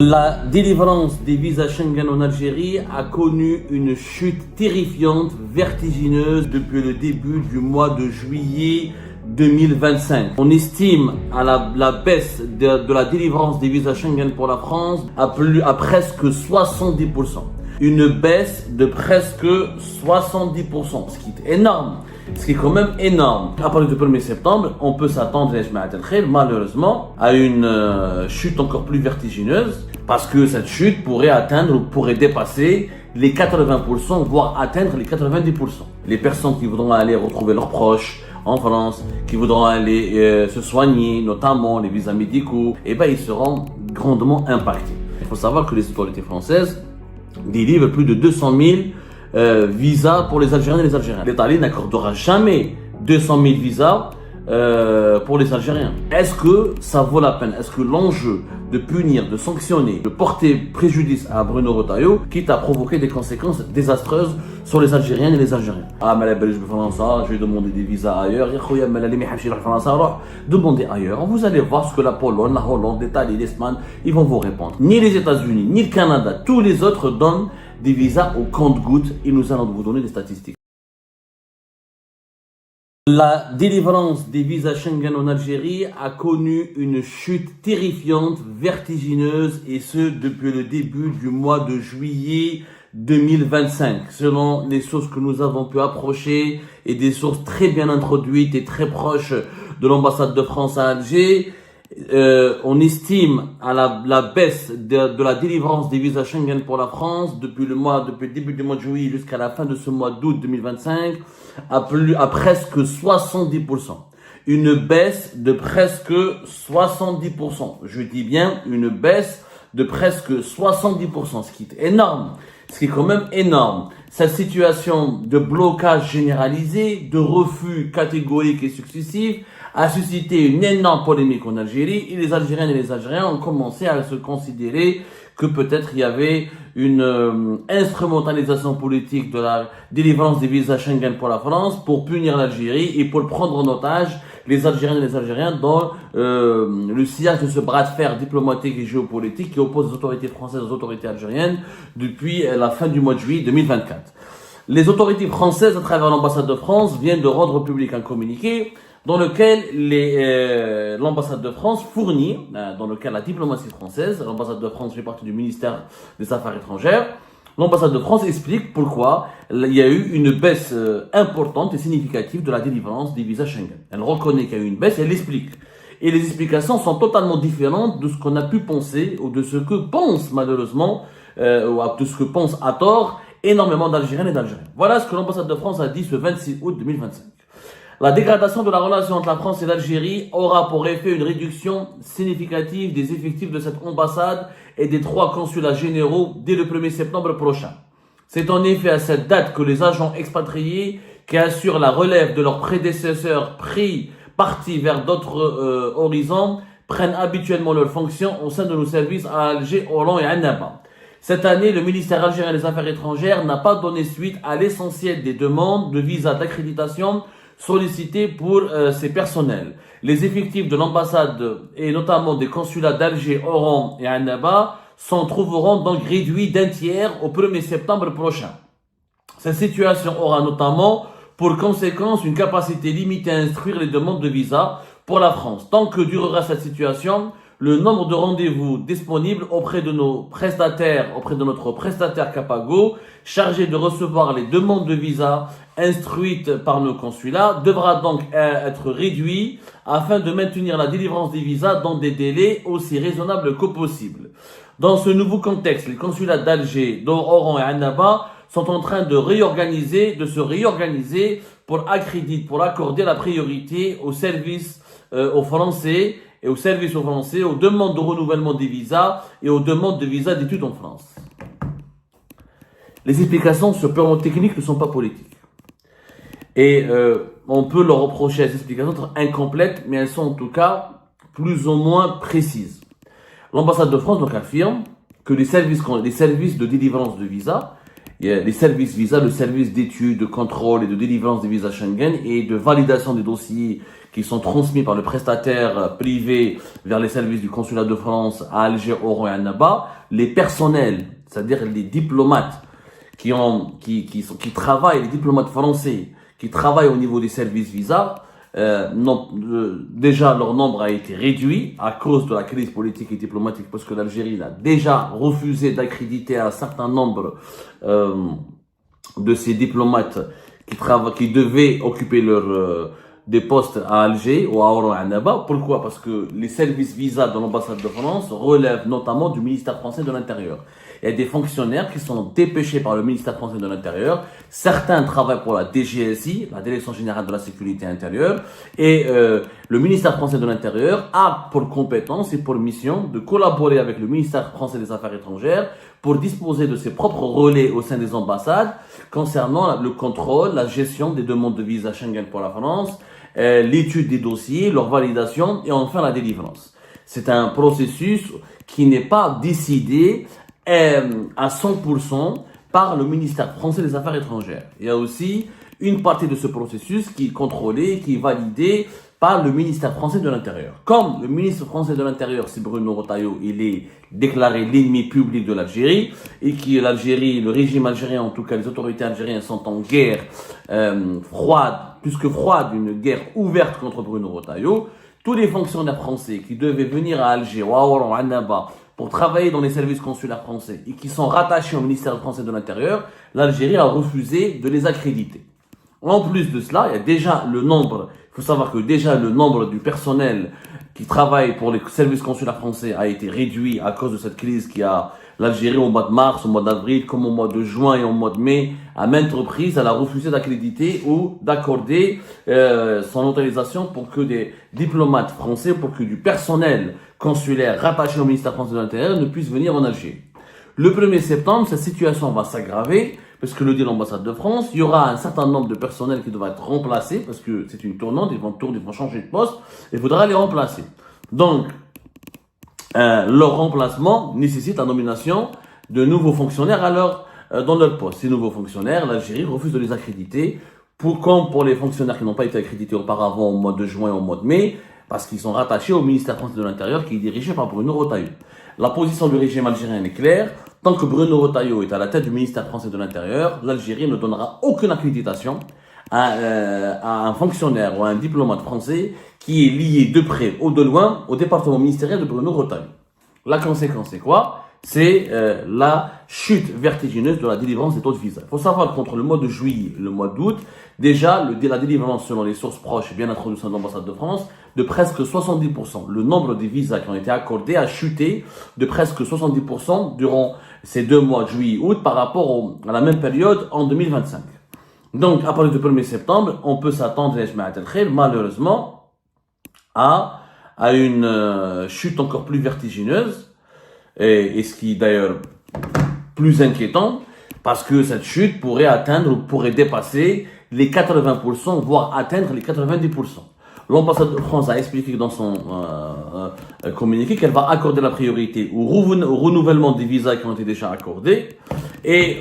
La délivrance des visas Schengen en Algérie a connu une chute terrifiante, vertigineuse depuis le début du mois de juillet 2025. On estime à la baisse de la délivrance des visas Schengen pour la France à presque 70%. Une baisse de presque 70%, ce qui est énorme. Ce qui est quand même énorme. À partir du 1er septembre, on peut s'attendre, malheureusement, à une chute encore plus vertigineuse, parce que cette chute pourrait atteindre ou pourrait dépasser les 80%, voire atteindre les 90%. Les personnes qui voudront aller retrouver leurs proches en France, qui voudront aller se soigner, notamment les visas médicaux, ils seront grandement impactés. Il faut savoir que les autorités françaises délivrent plus de 200 000 visas pour les Algériens et les Algériens. L'Italie n'accordera jamais 200 000 visas pour les Algériens. Est-ce que ça vaut la peine? Est-ce que l'enjeu de punir, de sanctionner, de porter préjudice à Bruno Retailleau, quitte à provoquer des conséquences désastreuses sur les Algériennes et les Algériens? Ah, mais je vais faire ça, je vais demander des visas ailleurs. Demandez ailleurs. Vous allez voir ce que la Pologne, la Hollande, l'Italie, l'Espagne, ils vont vous répondre. Ni les États-Unis, ni le Canada, tous les autres donnent des visas au compte-gouttes et nous allons vous donner des statistiques. La délivrance des visas Schengen en Algérie a connu une chute terrifiante, vertigineuse, et ce depuis le début du mois de juillet 2025. Selon les sources que nous avons pu approcher et des sources très bien introduites et très proches de l'ambassade de France à Alger, on estime à la baisse de la délivrance des visas Schengen pour la France depuis le début du mois de juillet jusqu'à la fin de ce mois d'août 2025 à presque 70%. Une baisse de presque 70%. Je dis bien une baisse de presque 70%, ce qui est énorme. Ce qui est quand même énorme. Cette situation de blocage généralisé, de refus catégorique et successif a suscité une énorme polémique en Algérie et les Algériennes et les Algériens ont commencé à se considérer que peut-être il y avait une instrumentalisation politique de la délivrance des visas Schengen pour la France pour punir l'Algérie et pour prendre en otage les Algériennes et les Algériens dans le sillage de ce bras de fer diplomatique et géopolitique qui oppose les autorités françaises aux autorités algériennes depuis la fin du mois de juillet 2024. Les autorités françaises, à travers l'ambassade de France, viennent de rendre public un communiqué dans lequel l'ambassade de France fournit, dans lequel la diplomatie française, l'ambassade de France fait partie du ministère des Affaires étrangères, l'ambassade de France explique pourquoi il y a eu une baisse importante et significative de la délivrance des visas Schengen. Elle reconnaît qu'il y a eu une baisse et elle l'explique. Et les explications sont totalement différentes de ce qu'on a pu penser ou de ce que pensent malheureusement, ou de ce que pensent à tort énormément d'Algériennes et d'Algériens. Voilà ce que l'ambassade de France a dit ce 26 août 2025. La dégradation de la relation entre la France et l'Algérie aura pour effet une réduction significative des effectifs de cette ambassade et des 3 consulats généraux dès le 1er septembre prochain. C'est en effet à cette date que les agents expatriés qui assurent la relève de leurs prédécesseurs partis vers d'autres horizons prennent habituellement leurs fonctions au sein de nos services à Alger, Oran et Annaba. Cette année, le ministère algérien des Affaires étrangères n'a pas donné suite à l'essentiel des demandes de visa d'accréditation sollicitées pour ces personnels. Les effectifs de l'ambassade et notamment des consulats d'Alger, Oran et Annaba trouveront donc réduits d'un tiers au 1er septembre prochain. Cette situation aura notamment pour conséquence une capacité limitée à instruire les demandes de visa pour la France. Tant que durera cette situation, le nombre de rendez-vous disponibles auprès de notre prestataire Capago, chargé de recevoir les demandes de visa instruites par nos consulats, devra donc être réduit afin de maintenir la délivrance des visas dans des délais aussi raisonnables que possible. Dans ce nouveau contexte, les consulats d'Alger, d'Oran et Annaba sont en train de se réorganiser pour accorder la priorité aux services aux Français, aux demandes de renouvellement des visas et aux demandes de visas d'études en France. Les explications sur le plan technique ne sont pas politiques. Et on peut leur reprocher ces explications d'être incomplètes, mais elles sont en tout cas plus ou moins précises. L'ambassade de France donc affirme que les services de délivrance de visas il y a les services visa, le service d'études, de contrôle et de délivrance des visas Schengen et de validation des dossiers qui sont transmis par le prestataire privé vers les services du consulat de France à Alger, Oran et Annaba. Les personnels, c'est-à-dire les diplomates qui travaillent, les diplomates français qui travaillent au niveau des services visa, déjà leur nombre a été réduit à cause de la crise politique et diplomatique parce que l'Algérie a déjà refusé d'accréditer un certain nombre de ces diplomates qui devaient occuper des postes à Alger ou à Oran et Annaba. Pourquoi? Parce que les services visa de l'ambassade de France relèvent notamment du ministère français de l'Intérieur. Il y a des fonctionnaires qui sont dépêchés par le ministère français de l'Intérieur. Certains travaillent pour la DGSI, la Direction Générale de la Sécurité Intérieure. Et le ministère français de l'Intérieur a pour compétence et pour mission de collaborer avec le ministère français des Affaires étrangères pour disposer de ses propres relais au sein des ambassades concernant le contrôle, la gestion des demandes de visa Schengen pour la France, l'étude des dossiers, leur validation et enfin la délivrance. C'est un processus qui n'est pas décidé à 100% par le ministère français des Affaires étrangères. Il y a aussi une partie de ce processus qui est contrôlée, qui est validée par le ministère français de l'Intérieur. Comme le ministre français de l'Intérieur, c'est Bruno Retailleau, il est déclaré l'ennemi public de l'Algérie et que l'Algérie, le régime algérien, en tout cas les autorités algériennes sont en guerre froide, plus que froide, une guerre ouverte contre Bruno Retailleau. Tous les fonctionnaires français qui devaient venir à Alger ou à Oran, à Annaba, pour travailler dans les services consulaires français et qui sont rattachés au ministère français de l'Intérieur, l'Algérie a refusé de les accréditer. En plus de cela, il y a déjà le nombre, il faut savoir que déjà le nombre du personnel qui travaille pour les services consulaires français a été réduit à cause de cette crise qui a l'Algérie au mois de mars, au mois d'avril, comme au mois de juin et au mois de mai. À maintes reprises, elle a refusé d'accréditer ou d'accorder son autorisation pour que des diplomates français, pour que du personnel consulaire rattaché au ministère français de l'Intérieur ne puisse venir en Algérie. Le 1er septembre, cette situation va s'aggraver parce que le dit l'ambassade de France, il y aura un certain nombre de personnels qui devra être remplacés parce que c'est une tournante, ils vont changer de poste et il faudra les remplacer. Donc, leur remplacement nécessite la nomination de nouveaux fonctionnaires dans leur poste. Ces nouveaux fonctionnaires, l'Algérie refuse de les accréditer, comme pour les fonctionnaires qui n'ont pas été accrédités auparavant au mois de juin et au mois de mai, parce qu'ils sont rattachés au ministère français de l'Intérieur qui est dirigé par Bruno Retailleau. La position du régime algérien est claire. Tant que Bruno Retailleau est à la tête du ministère français de l'Intérieur, l'Algérie ne donnera aucune accréditation à un fonctionnaire ou à un diplomate français qui est lié de près ou de loin au département ministériel de Bruno Retailleau. La conséquence, c'est quoi? C'est la chute vertigineuse de la délivrance des taux de visa. Il faut savoir qu'entre le mois de juillet et le mois d'août, déjà, la délivrance, selon les sources proches bien introduites dans l'ambassade de France, de presque 70%. Le nombre de visas qui ont été accordés a chuté de presque 70% durant ces 2 mois, juillet et août, par rapport à la même période en 2025. Donc, à partir du 1er septembre, on peut s'attendre, malheureusement, à une chute encore plus vertigineuse, et ce qui est d'ailleurs plus inquiétant, parce que cette chute pourrait atteindre ou pourrait dépasser les 80%, voire atteindre les 90%. L'ambassade de France a expliqué dans son communiqué qu'elle va accorder la priorité au renouvellement des visas qui ont été déjà accordés et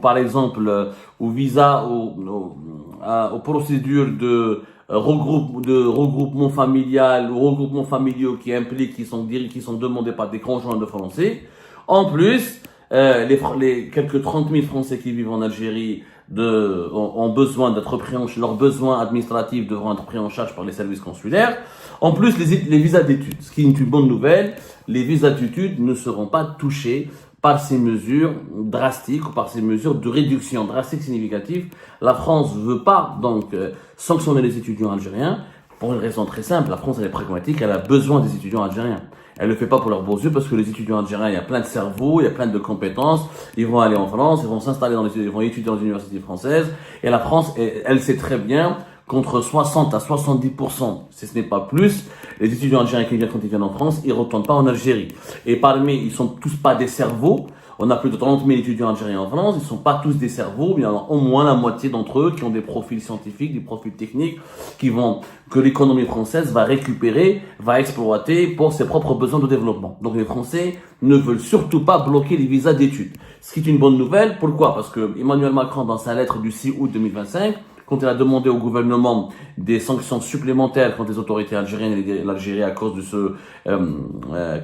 par exemple aux visas, aux procédures de regroupement familial ou regroupement familiaux qui impliquent, qui sont demandés par des conjoints de Français. En plus, les quelques 30 000 Français qui vivent en Algérie ont besoin d'être pris en charge, leurs besoins administratifs devront être pris en charge par les services consulaires. En plus, les visas d'études, ce qui est une bonne nouvelle, les visas d'études ne seront pas touchés par ces mesures drastiques ou par ces mesures de réduction drastique significative. La France ne veut pas donc sanctionner les étudiants algériens pour une raison très simple. La France, elle est pragmatique, elle a besoin des étudiants algériens. Elle ne le fait pas pour leurs beaux yeux parce que les étudiants algériens, il y a plein de cerveaux, il y a plein de compétences. Ils vont aller en France, ils vont s'installer ils vont étudier dans les universités françaises. Et la France, elle sait très bien qu'entre 60 à 70%, si ce n'est pas plus, les étudiants algériens qui viennent quand ils viennent en France, ils ne retournent pas en Algérie. Et parmi, ils sont tous pas des cerveaux. On a plus de 30 000 étudiants algériens en France. Ils ne sont pas tous des cerveaux, mais il y en a au moins la moitié d'entre eux qui ont des profils scientifiques, des profils techniques, que l'économie française va récupérer, va exploiter pour ses propres besoins de développement. Donc les Français ne veulent surtout pas bloquer les visas d'études. Ce qui est une bonne nouvelle. Pourquoi? Parce que Emmanuel Macron, dans sa lettre du 6 août 2025, quand il a demandé au gouvernement des sanctions supplémentaires contre les autorités algériennes et l'Algérie à cause de ce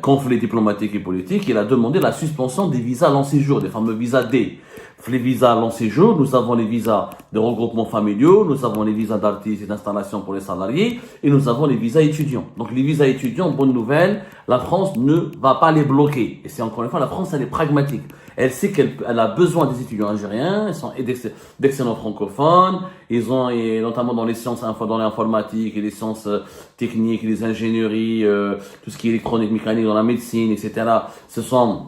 conflit diplomatique et politique, il a demandé la suspension des visas long séjour, des fameux visas D. Les visas long séjour, nous avons les visas de regroupement familiaux, nous avons les visas d'artistes et d'installation pour les salariés, et nous avons les visas étudiants. Donc les visas étudiants, bonne nouvelle, la France ne va pas les bloquer. Et c'est encore une fois, la France, elle est pragmatique. Elle sait qu'elle a besoin des étudiants algériens, ils sont d'excellents francophones, ils ont, et notamment dans les sciences, dans l'informatique et les sciences techniques, les ingénieries, tout ce qui est électronique, mécanique, dans la médecine, etc. Ce sont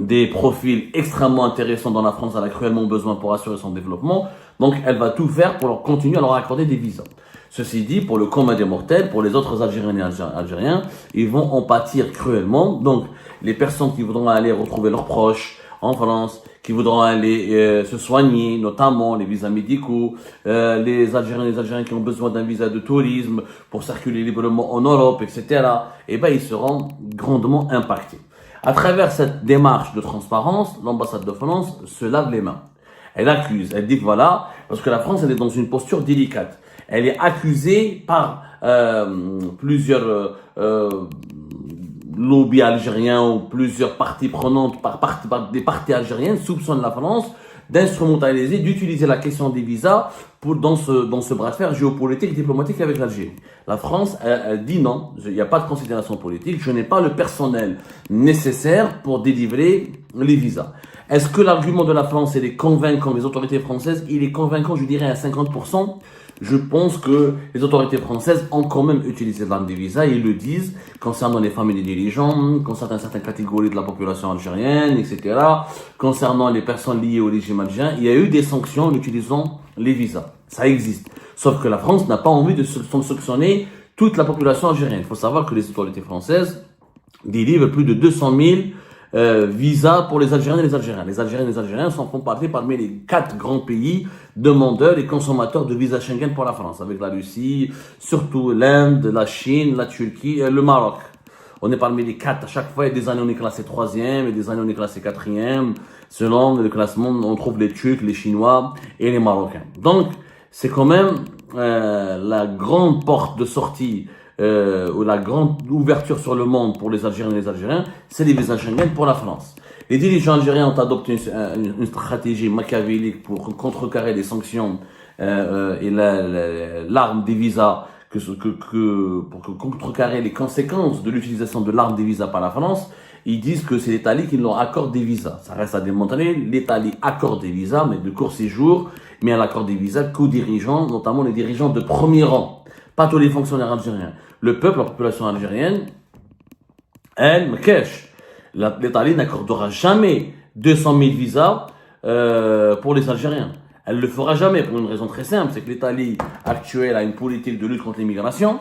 des profils extrêmement intéressants dans la France, elle a cruellement besoin pour assurer son développement. Donc, elle va tout faire pour leur continuer à leur accorder des visas. Ceci dit, pour le commun des mortels, pour les autres Algériens et Algériens, ils vont en pâtir cruellement. Donc, les personnes qui voudront aller retrouver leurs proches en France, qui voudront aller se soigner, notamment les visas médicaux, les Algériens qui ont besoin d'un visa de tourisme pour circuler librement en Europe, etc., eh ben, ils seront grandement impactés. À travers cette démarche de transparence, l'ambassade de France se lave les mains. Elle accuse, elle dit que voilà, parce que la France, elle est dans une posture délicate. Elle est accusée par plusieurs lobbies algériens ou plusieurs parties prenantes, par des partis algériens soupçonnent la France d'instrumentaliser, d'utiliser la question des visas dans ce bras de fer géopolitique et diplomatique avec l'Algérie. La France, elle dit non, il n'y a pas de considération politique, je n'ai pas le personnel nécessaire pour délivrer les visas. Est-ce que l'argument de la France, il est convaincant, les autorités françaises, il est convaincant, je dirais, à 50%? Je pense que les autorités françaises ont quand même utilisé l'arme des visas, ils le disent, concernant les familles des dirigeants, concernant certaines catégories de la population algérienne, etc., concernant les personnes liées au régime algérien, il y a eu des sanctions en utilisant les visas. Ça existe. Sauf que la France n'a pas envie de sanctionner toute la population algérienne. Il faut savoir que les autorités françaises délivrent plus de 200 000 visas pour les Algériens et les Algériens. Les Algériens et les Algériens font partie parmi les 4 grands pays demandeurs et consommateurs de visas Schengen pour la France, avec la Russie, surtout l'Inde, la Chine, la Turquie et le Maroc. On est parmi les 4. À chaque fois, il y a des années on est classé 3e et des années on est classé 4e. Selon le classement, on trouve les Turcs, les Chinois et les Marocains. Donc, c'est quand même la grande porte de sortie ou la grande ouverture sur le monde pour les Algériens et les Algériens, c'est les visas Schengen pour la France. Les dirigeants algériens ont adopté une stratégie machiavélique pour contrecarrer les sanctions et l'arme des visas, pour contrecarrer les conséquences de l'utilisation de l'arme des visas par la France. Ils disent que c'est l'Italie qui leur accorde des visas. Ça reste à démontrer. L'Italie accorde des visas, mais de court séjour, mais elle accorde des visas qu'aux dirigeants, notamment les dirigeants de premier rang. Pas tous les fonctionnaires algériens. Le peuple, la population algérienne, elle me cache. L'Italie n'accordera jamais 200 000 visas pour les Algériens. Elle le fera jamais pour une raison très simple, c'est que l'Italie actuelle a une politique de lutte contre l'immigration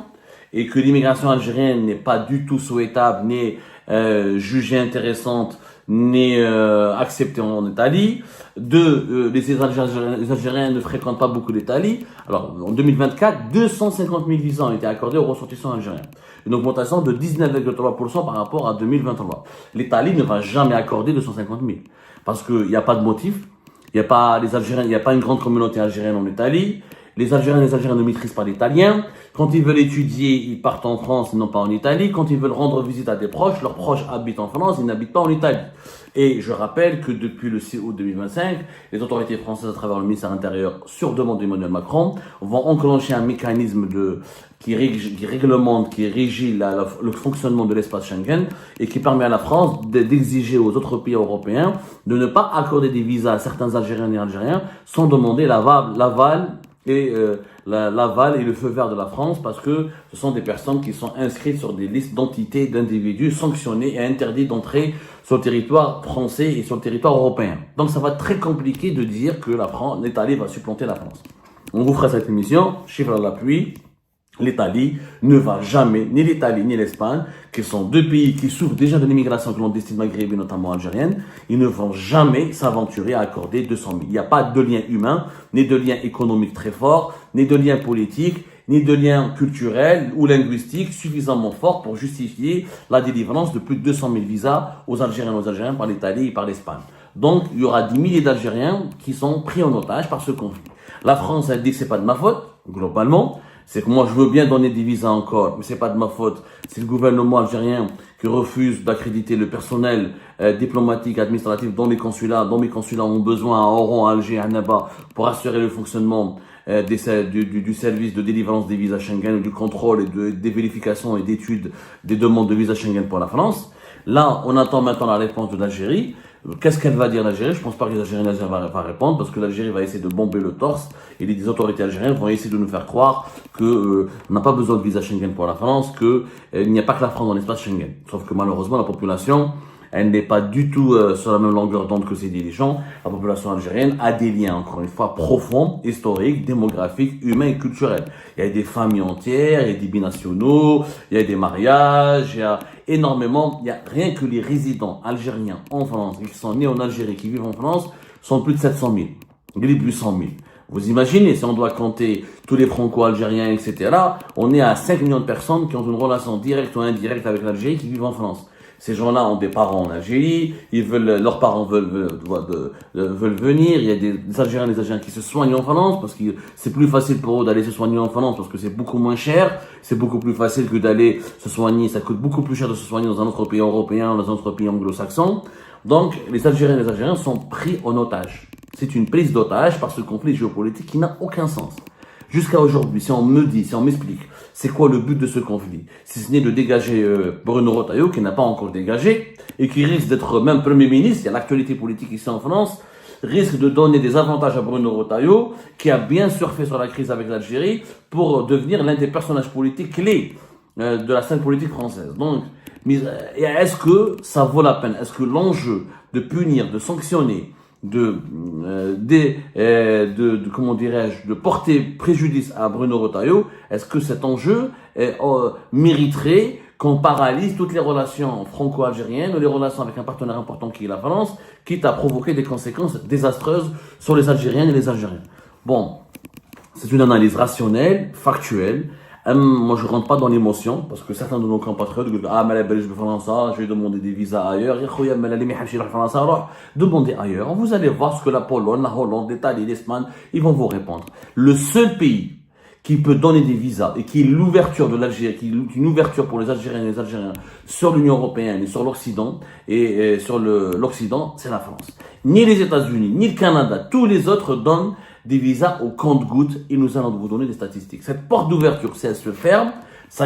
et que l'immigration algérienne n'est pas du tout souhaitable, ni jugée intéressante, ni acceptée en Italie. Les Algériens ne fréquentent pas beaucoup l'Italie. Alors, en 2024, 250 000 visas ont été accordés aux ressortissants algériens. Une augmentation de 19,3% par rapport à 2023. L'Italie ne va jamais accorder 250 000 parce qu'il n'y a pas de motif. Il n'y a pas une grande communauté algérienne en Italie. Les Algériens et les Algériens ne maîtrisent pas l'italien. Quand ils veulent étudier, ils partent en France, non pas en Italie. Quand ils veulent rendre visite à des proches, leurs proches habitent en France, ils n'habitent pas en Italie. Et je rappelle que depuis le 6 août 2025, les autorités françaises, à travers le ministère de l'Intérieur, sur demande d'Emmanuel Macron, vont enclencher un mécanisme qui réglemente, qui régit le fonctionnement de l'espace Schengen et qui permet à la France d'exiger aux autres pays européens de ne pas accorder des visas à certains Algériens et Algériens sans demander l'aval et le feu vert de la France, parce que ce sont des personnes qui sont inscrites sur des listes d'entités, d'individus sanctionnés et interdits d'entrer sur le territoire français et sur le territoire européen. Donc ça va être très compliqué de dire que l'Italie va supplanter la France. On vous fera cette émission, chiffre à l'appui. L'Italie ne va jamais, ni l'Italie ni l'Espagne, qui sont deux pays qui souffrent déjà de l'immigration clandestine maghrébine, notamment algérienne, ils ne vont jamais s'aventurer à accorder 200 000. Il n'y a pas de lien humain, ni de lien économique très fort, ni de lien politique, ni de lien culturel ou linguistique suffisamment fort pour justifier la délivrance de plus de 200 000 visas aux Algériens par l'Italie et par l'Espagne. Donc, il y aura des milliers d'Algériens qui sont pris en otage par ce conflit. La France, elle dit que c'est pas de ma faute, globalement. C'est que moi, je veux bien donner des visas encore, mais c'est pas de ma faute. C'est le gouvernement algérien qui refuse d'accréditer le personnel diplomatique, administratif dont mes consulats ont besoin à Oran, à Alger, à Annaba, pour assurer le fonctionnement du service de délivrance des visas Schengen, du contrôle et des vérifications et d'études des demandes de visa Schengen pour la France. Là, on attend maintenant la réponse de l'Algérie. Qu'est-ce qu'elle va dire l'Algérie? Je pense pas que les Algériens va répondre parce que l'Algérie va essayer de bomber le torse et les autorités algériennes vont essayer de nous faire croire que on n'a pas besoin de visa Schengen pour la France, que il n'y a pas que la France dans l'espace Schengen. Sauf que malheureusement la population, elle n'est pas du tout sur la même longueur d'onde que ses dirigeants. La population algérienne a des liens, encore une fois, profonds, historiques, démographiques, humains et culturels. Il y a des familles entières, il y a des binationaux, il y a des mariages, il y a énormément, il y a rien que les résidents algériens en France, qui sont nés en Algérie, qui vivent en France, sont plus de 700 000, plus de 800 000. Vous imaginez, si on doit compter tous les franco-algériens, etc., on est à 5 millions de personnes qui ont une relation directe ou indirecte avec l'Algérie qui vivent en France. Ces gens-là ont des parents en Algérie, leurs parents veulent venir. Il y a des Algériens qui se soignent en France parce que c'est plus facile pour eux d'aller se soigner en France parce que c'est beaucoup moins cher. C'est beaucoup plus facile que d'aller se soigner. Ça coûte beaucoup plus cher de se soigner dans un autre pays européen, dans un autre pays anglo-saxon. Donc, les Algériens sont pris en otage. C'est une prise d'otage par ce conflit géopolitique qui n'a aucun sens. Jusqu'à aujourd'hui, si on m'explique, c'est quoi le but de ce conflit? Si ce n'est de dégager Bruno Retailleau, qui n'a pas encore dégagé, et qui risque d'être même Premier ministre, il y a l'actualité politique ici en France, risque de donner des avantages à Bruno Retailleau, qui a bien surfé sur la crise avec l'Algérie, pour devenir l'un des personnages politiques clés de la scène politique française. Donc, est-ce que ça vaut la peine? Est-ce que l'enjeu de punir, de sanctionner, comment dirais-je, de porter préjudice à Bruno Retailleau, est-ce que cet enjeu mériterait qu'on paralyse toutes les relations franco-algériennes ou les relations avec un partenaire important qui est la France, quitte à provoquer des conséquences désastreuses sur les Algériennes et les Algériens? Bon, c'est une analyse rationnelle, factuelle. Moi, je rentre pas dans l'émotion, parce que certains de nos compatriotes disent, ah, mais je vais faire ça, je vais demander des visas ailleurs. Demandez ailleurs. Vous allez voir ce que la Pologne, la Hollande, l'Italie, l'Espagne, ils vont vous répondre. Le seul pays qui peut donner des visas et qui est l'ouverture de l'Algérie, qui est une ouverture pour les Algériennes et les Algériens sur l'Union européenne et sur l'Occident, et sur l'Occident, c'est la France. Ni les États-Unis, ni le Canada, tous les autres donnent des visas au compte-gouttes et nous allons vous donner des statistiques. Cette porte d'ouverture, si elle se ferme, ça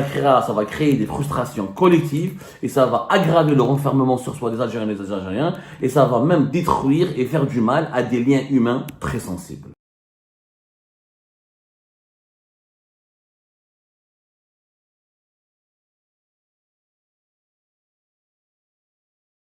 va créer des frustrations collectives et ça va aggraver le renfermement sur soi des Algériens et des Algériens et ça va même détruire et faire du mal à des liens humains très sensibles.